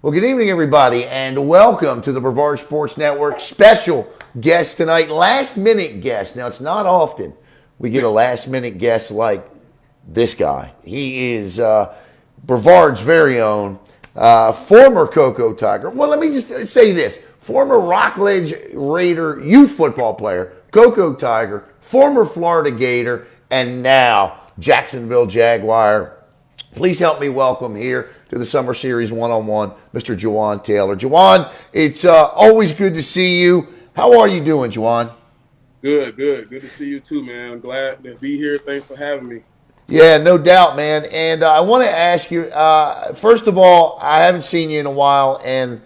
Well, good evening, everybody, and welcome to the Brevard Sports Network special guest tonight. Last minute guest. Now, it's not often we get a last minute guest like this guy. He is Brevard's very own former Cocoa Tiger. Well, let me just say this: former Rockledge Raider youth football player, Cocoa Tiger, former Florida Gator, and now Jacksonville Jaguar. Please help me welcome here to the Summer Series one-on-one, Mr. Jawaan Taylor. Jawaan, it's always good to see you. How are you doing, Jawaan? Good. Good to see you too, man. I'm glad to be here. Thanks for having me. Yeah, no doubt, man. And I want to ask you, first of all, I haven't seen you in a while, and,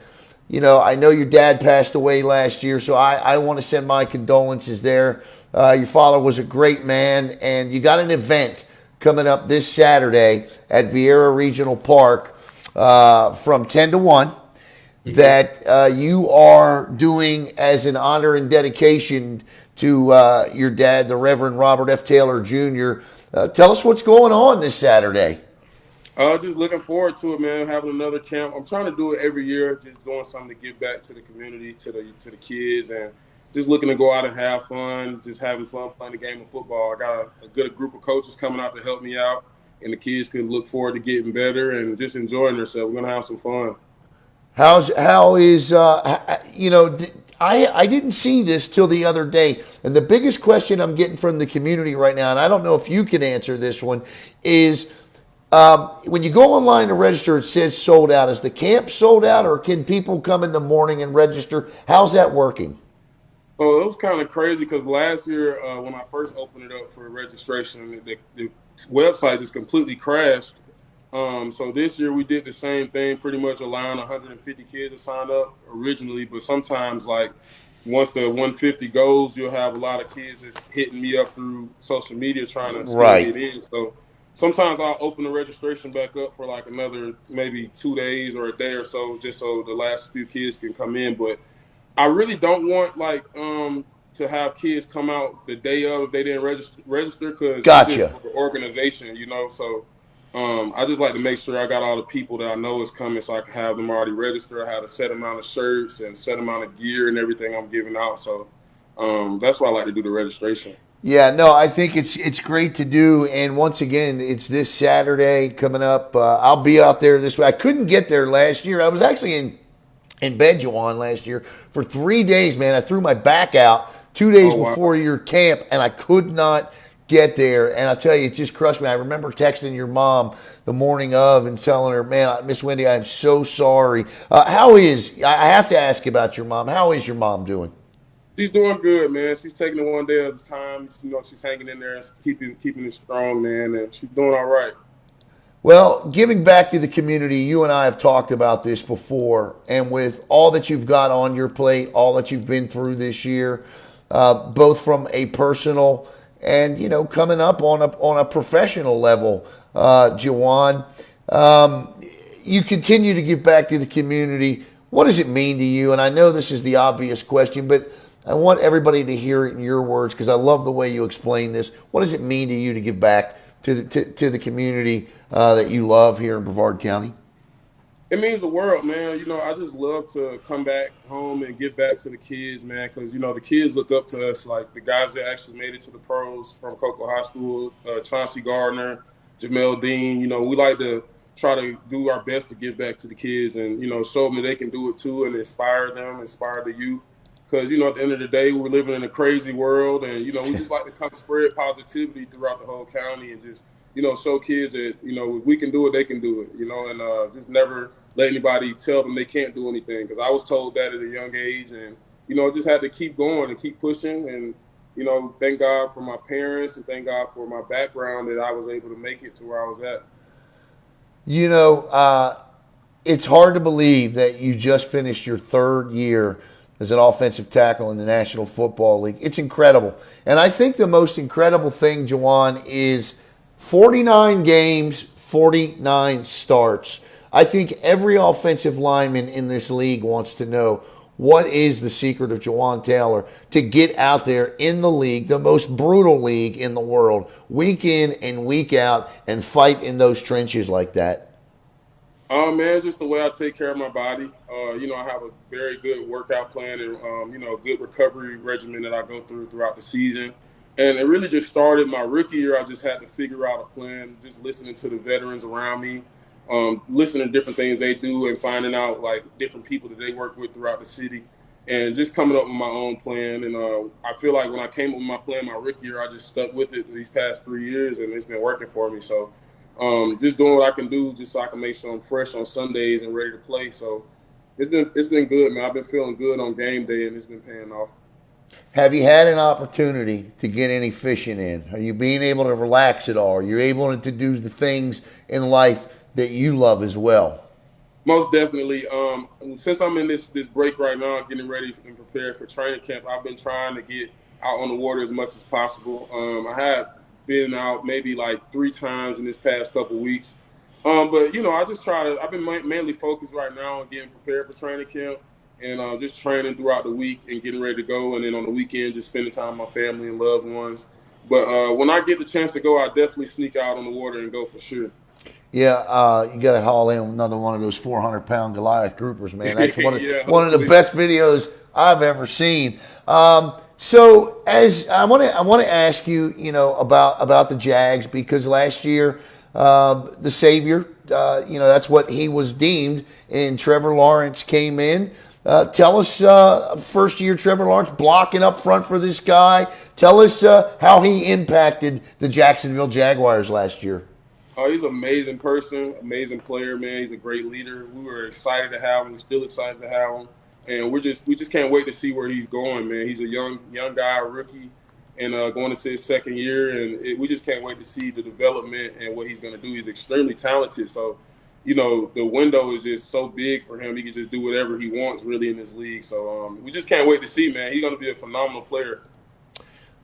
I know your dad passed away last year, so I want to send my condolences there. Your father was a great man, and you got an event coming up this Saturday at Viera Regional Park from 10 to 1 that you are doing as an honor and dedication to your dad, the Reverend Robert F. Taylor Jr. Tell us what's going on this Saturday. Just looking forward to it, man. Having another camp. I'm trying to do it every year, just doing something to give back to the community, to the kids, and just looking to go out and have fun, just having fun playing the game of football. I got a good group of coaches coming out to help me out, and the kids can look forward to getting better and just enjoying themselves. We're gonna have some fun. How is I didn't see this till the other day, and the biggest question I'm getting from the community right now, and I don't know if you can answer this one, is when you go online to register, it says sold out. Is the camp sold out, or can people come in the morning and register? How's that working? So it was kind of crazy because last year when I first opened it up for registration, the website just completely crashed. So this year we did the same thing, pretty much allowing 150 kids to sign up originally. But sometimes, like once the 150 goes, you'll have a lot of kids that's hitting me up through social media trying to still Right. get in. So sometimes I'll open the registration back up for like another maybe 2 days or a day or so, just so the last few kids can come in. But I really don't want to have kids come out the day of if they didn't register because it's just Gotcha. for the organization. So I just like to make sure I got all the people that I know is coming, so I can have them already registered. I have a set amount of shirts and set amount of gear and everything I'm giving out. So that's why I like to do the registration. Yeah, no, I think it's great to do, and once again, it's this Saturday coming up. I'll be out there this way. I couldn't get there last year. I was actually in bed, Jawaan, last year for 3 days. Man, I threw my back out 2 days Oh wow. before your camp, and I could not get there. And I tell you, it just crushed me. I remember texting your mom the morning of and telling her, "Man, Miss Wendy, I'm so sorry." I have to ask about your mom. How is your mom doing? She's doing good, man. She's taking it one day at a time. She's hanging in there and keeping it strong, man, and she's doing all right. Well, giving back to the community, you and I have talked about this before, and with all that you've got on your plate, all that you've been through this year, both from a personal and coming up on a professional level, Jawaan, you continue to give back to the community. What does it mean to you? And I know this is the obvious question, but I want everybody to hear it in your words because I love the way you explain this. What does it mean to you to give back to the community that you love here in Brevard County? It means the world, man. I just love to come back home and give back to the kids, man, because the kids look up to us, like the guys that actually made it to the pros from Cocoa High School, Chauncey Gardner, Jamel Dean. We like to try to do our best to give back to the kids and show them that they can do it too, and inspire them, inspire the youth. Because at the end of the day, we're living in a crazy world, and we just like to come spread positivity throughout the whole county and just show kids that if we can do it, they can do it. And just never let anybody tell them they can't do anything. Because I was told that at a young age, and just had to keep going and keep pushing. And thank God for my parents and thank God for my background that I was able to make it to where I was at. You know, it's hard to believe that you just finished your third year as an offensive tackle in the National Football League. It's incredible. And I think the most incredible thing, Jawaan, is 49 games, 49 starts. I think every offensive lineman in this league wants to know what is the secret of Jawaan Taylor to get out there in the league, the most brutal league in the world, week in and week out, and fight in those trenches like that. Man, just the way I take care of my body. I have a very good workout plan and good recovery regimen that I go through throughout the season. And it really just started my rookie year. I just had to figure out a plan, just listening to the veterans around me, listening to different things they do, and finding out like different people that they work with throughout the city, and just coming up with my own plan. And I feel like when I came up with my plan my rookie year, I just stuck with it these past 3 years, and it's been working for me. So just doing what I can do just so I can make sure I'm fresh on Sundays and ready to play. So it's been good, man. I've been feeling good on game day, and it's been paying off. Have you had an opportunity to get any fishing in? Are you being able to relax at all? Are you able to do the things in life that you love as well? Most definitely. Since I'm in this break right now, getting ready and prepared for training camp, I've been trying to get out on the water as much as possible. I have been out maybe like 3 times in this past couple weeks. But I just try to. I've been mainly focused right now on getting prepared for training camp and just training throughout the week and getting ready to go. And then on the weekend, just spending time with my family and loved ones. But when I get the chance to go, I definitely sneak out on the water and go for sure. Yeah, you got to haul in another one of those 400-pound Goliath groupers, man. That's Yeah, one of the hopefully. best videos I've ever seen. So as I want to ask you, about the Jags because last year the savior, that's what he was deemed, and Trevor Lawrence came in. Tell us, first year Trevor Lawrence blocking up front for this guy. Tell us how he impacted the Jacksonville Jaguars last year. Oh, he's an amazing person, amazing player, man. He's a great leader. We were excited to have him. We're still excited to have him, and we just can't wait to see where he's going, man. He's a young guy, rookie, and going into his second year, and we just can't wait to see the development and what he's going to do. He's extremely talented, so the window is just so big for him. He can just do whatever he wants, really, in this league. So we just can't wait to see, man. He's going to be a phenomenal player.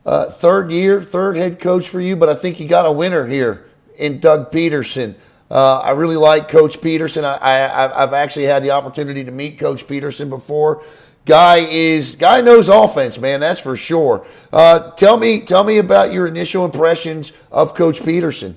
Third year, third head coach for you, but I think you got a winner here in Doug Peterson. I really like Coach Peterson. I've actually had the opportunity to meet Coach Peterson before. Guy knows offense, man. That's for sure. Tell me about your initial impressions of Coach Peterson.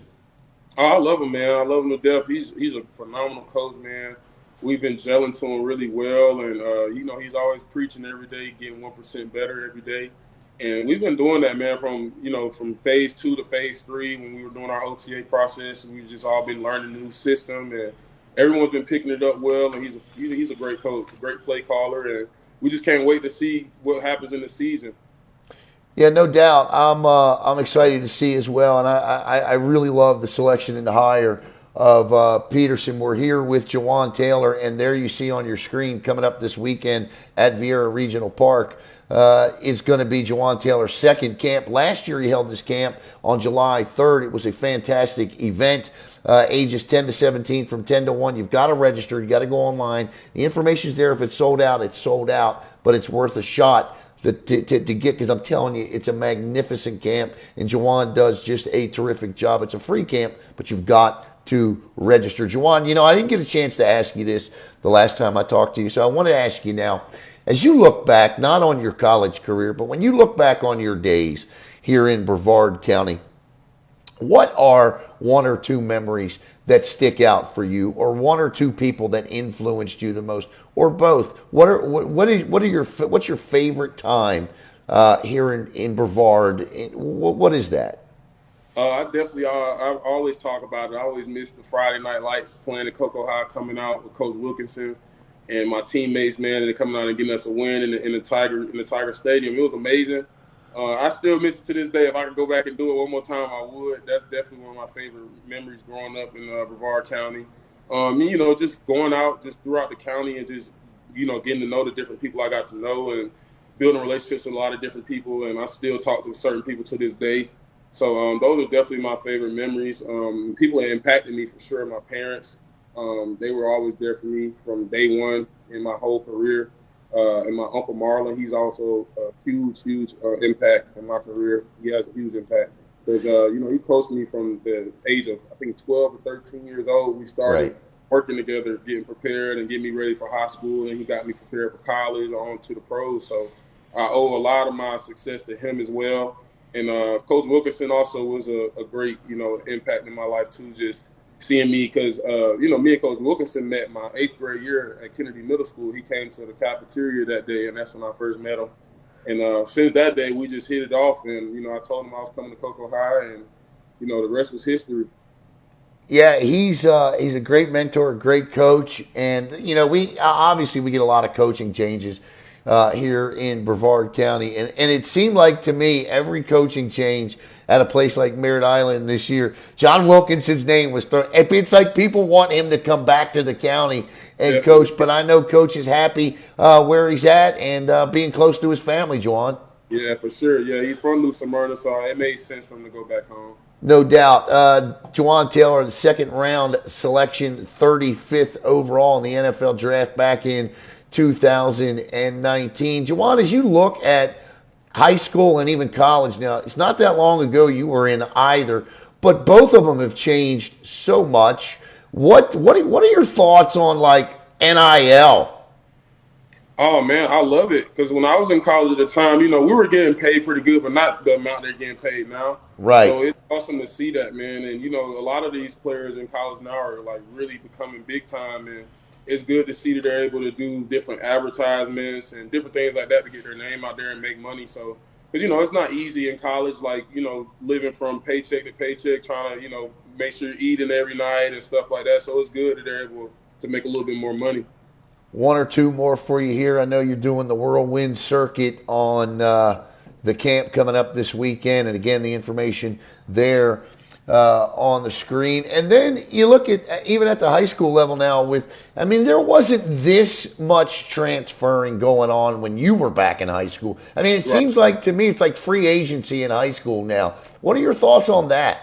Oh, I love him, man. I love him to death. He's a phenomenal coach, man. We've been gelling to him really well, and he's always preaching every day, getting 1% better every day. And we've been doing that, man, from phase 2 to phase 3 when we were doing our OTA process. We've just all been learning the new system, and everyone's been picking it up well. And he's a great coach, a great play caller, and we just can't wait to see what happens in the season. Yeah, no doubt. I'm excited to see as well, and I really love the selection and the hire of Peterson. We're here with Jawaan Taylor, and there you see on your screen coming up this weekend at Viera Regional Park is going to be Jawaan Taylor's second camp. Last year he held this camp on July 3rd. It was a fantastic event. Ages 10 to 17, from 10 to 1. You've got to register. You've got to go online. The information's there. If it's sold out, it's sold out, but it's worth a shot to get, because I'm telling you, it's a magnificent camp, and Jawaan does just a terrific job. It's a free camp, but you've got to register. Jawaan, I didn't get a chance to ask you this the last time I talked to you, so I want to ask you now. As you look back, not on your college career, but when you look back on your days here in Brevard County, what are one or two memories that stick out for you, or one or two people that influenced you the most, or both? What's your favorite time here in Brevard? What is that? I always talk about it. I always miss the Friday night lights playing at Cocoa High, coming out with Coach Wilkinson and my teammates, man, and coming out and getting us a win in the Tiger Stadium. It was amazing. I still miss it to this day. If I could go back and do it one more time, I would. That's definitely one of my favorite memories growing up in Brevard County. Just going out just throughout the county and just getting to know the different people I got to know and building relationships with a lot of different people. And I still talk to certain people to this day. So those are definitely my favorite memories. People that impacted me for sure. My parents, they were always there for me from day one in my whole career. And my uncle Marlon, he's also a huge impact in my career. He has a huge impact because he coached me from the age of I think 12 or 13 years old. We started Right. working together, getting prepared and getting me ready for high school, and he got me prepared for college on to the pros. So I owe a lot of my success to him as well. And Coach Wilkinson also was a great impact in my life too. Just seeing me because me and Coach Wilkinson met my 8th grade year at Kennedy Middle School. He came to the cafeteria that day, and that's when I first met him. And since that day, we just hit it off. And I told him I was coming to Cocoa High, and the rest was history. Yeah, he's a great mentor, a great coach, and we obviously we get a lot of coaching changes here in Brevard County, and it seemed like to me every coaching change at a place like Merritt Island this year, John Wilkinson's name was thrown. It's like people want him to come back to the county and coach, but I know Coach is happy where he's at and being close to his family, Jawaan. Yeah, for sure. Yeah, he's from New Smyrna, so it made sense for him to go back home. No doubt. Jawaan Taylor, the second round selection, 35th overall in the NFL draft back in 2019. Jawaan, as you look at high school and even college now, it's not that long ago you were in either, but both of them have changed so much. What are your thoughts on like NIL? Oh man, I love it because when I was in college at the time, we were getting paid pretty good, but not the amount they're getting paid now. Right. So it's awesome to see that, man. And a lot of these players in college now are like really becoming big time, and it's good to see that they're able to do different advertisements and different things like that to get their name out there and make money. So, because it's not easy in college, like living from paycheck to paycheck, trying to make sure you're eating every night and stuff like that. So it's good that they're able to make a little bit more money. One or two more for you here. I know you're doing the whirlwind circuit on the camp coming up this weekend. And again, the information there on the screen. And then you look at even at the high school level now there wasn't this much transferring going on when you were back in high school. It seems like to me it's like free agency in high school now. What are your thoughts on that?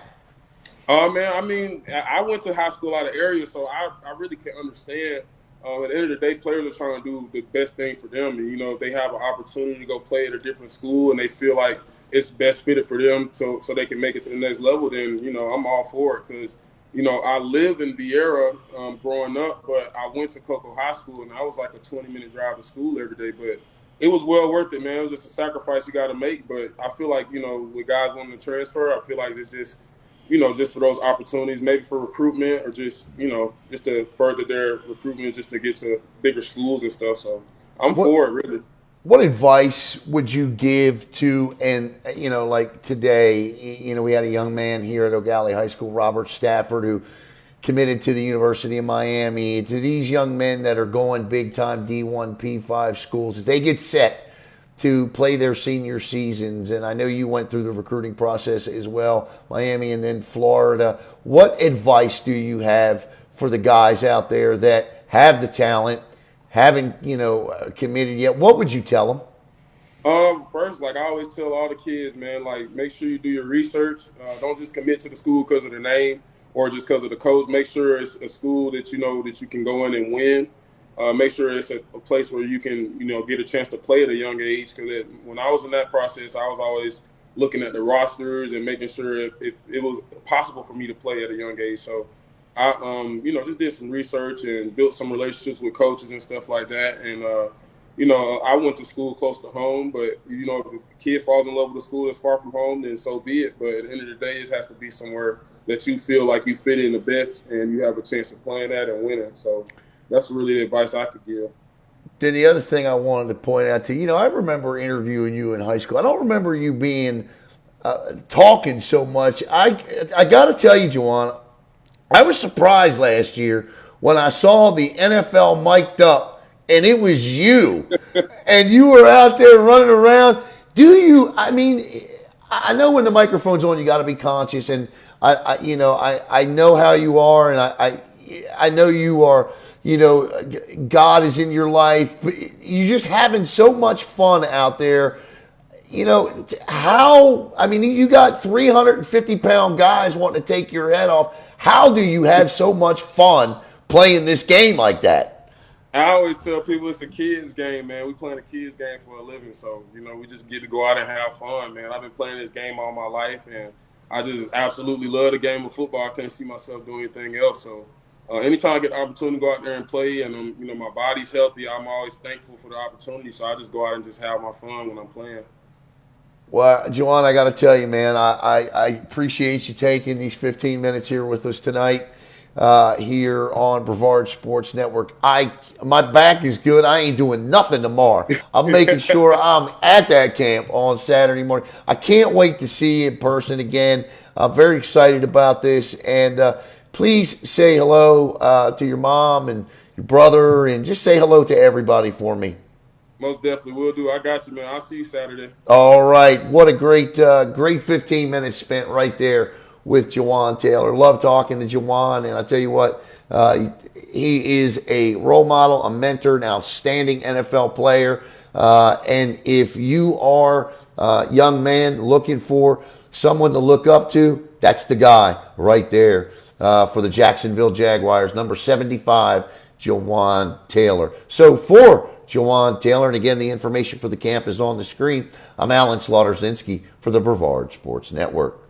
Man, I went to high school out of area, so I really can understand. At the end of the day, players are trying to do the best thing for them. And, if they have an opportunity to go play at a different school and they feel like it's best fitted for them so they can make it to the next level, then, I'm all for it. Because, I lived in Viera growing up, but I went to Cocoa High School, and I was like a 20-minute drive to school every day. But it was well worth it, man. It was just a sacrifice you got to make. But I feel like, with guys wanting to transfer, I feel like it's just – just for those opportunities, maybe for recruitment or just to further their recruitment, just to get to bigger schools and stuff. So I'm for it, really. What advice would you give to, and like today, we had a young man here at O'Galley High School, Robert Stafford, who committed to the University of Miami. To these young men that are going big time D1, P5 schools, as they get set to play their senior seasons, and I know you went through the recruiting process as well, Miami and then Florida. What advice do you have for the guys out there that have the talent, haven't committed yet? What would you tell them? First, like I always tell all the kids, man, like make sure you do your research. Don't just commit to the school because of the name or just because of the coach. Make sure it's a school that that you can go in and win. Make sure it's a place where you can, get a chance to play at a young age. Because when I was in that process, I was always looking at the rosters and making sure if it was possible for me to play at a young age. So I, just did some research and built some relationships with coaches and stuff like that. And, I went to school close to home, but, if a kid falls in love with a school that's far from home, then so be it. But at the end of the day, it has to be somewhere that you feel like you fit in the best and you have a chance of playing at and winning. So that's really the advice I could give. Then the other thing I wanted to point out to you, I remember interviewing you in high school. I don't remember you being talking so much. I got to tell you, Jawaan, I was surprised last year when I saw the NFL mic'd up and it was you, and you were out there running around. I know when the microphone's on, you got to be conscious, and I know how you are, and I know you are. God is in your life, but you're just having so much fun out there. You got 350-pound guys wanting to take your head off. How do you have so much fun playing this game like that? I always tell people it's a kids game, man. We playing a kids game for a living, so we just get to go out and have fun, man. I've been playing this game all my life, and I just absolutely love the game of football. I can't see myself doing anything else. So anytime I get the opportunity to go out there and play, and my body's healthy, I'm always thankful for the opportunity. So I just go out and just have my fun when I'm playing. Well, Jawaan, I got to tell you, man, I appreciate you taking these 15 minutes here with us tonight. here on Brevard Sports Network. My back is good. I ain't doing nothing tomorrow. I'm making sure I'm at that camp on Saturday morning. I can't wait to see you in person again. I'm very excited about this. And please say hello to your mom and your brother, and just say hello to everybody for me. Most definitely will do. I got you, man. I'll see you Saturday. All right. What a great 15 minutes spent right there with Jawaan Taylor. Love talking to Jawaan, and I tell you what, he is a role model, a mentor, an outstanding NFL player. And if you are a young man looking for someone to look up to, that's the guy right there for the Jacksonville Jaguars, number 75, Jawaan Taylor. So for Jawaan Taylor, and again, the information for the camp is on the screen. I'm Alan Zlotorzynski for the Brevard Sports Network.